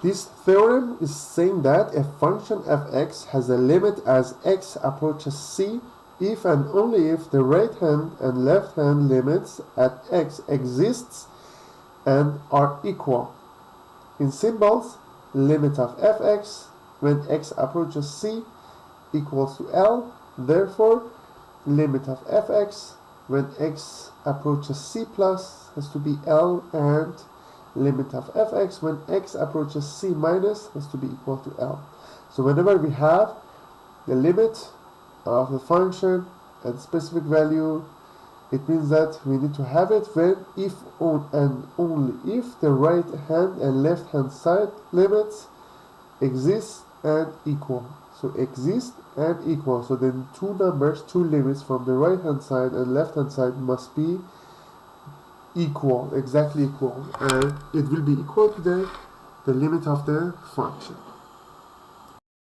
This theorem is saying that a function f(x) has a limit as x approaches c if and only if the right hand and left hand limits at x exists and are equal. In symbols, limit of f(x) when x approaches c equals to L. Therefore, limit of f(x) when x approaches c plus has to be L, and limit of f(x) when x approaches c minus has to be equal to L. So whenever we have the limit of the function at specific value, it means that we need to have it when, if and only if the right hand and left hand side limits exist and equal. So exist and equal. So then two numbers, two limits from the right hand side and left hand side must be equal, exactly equal, and it will be equal to the limit of the function.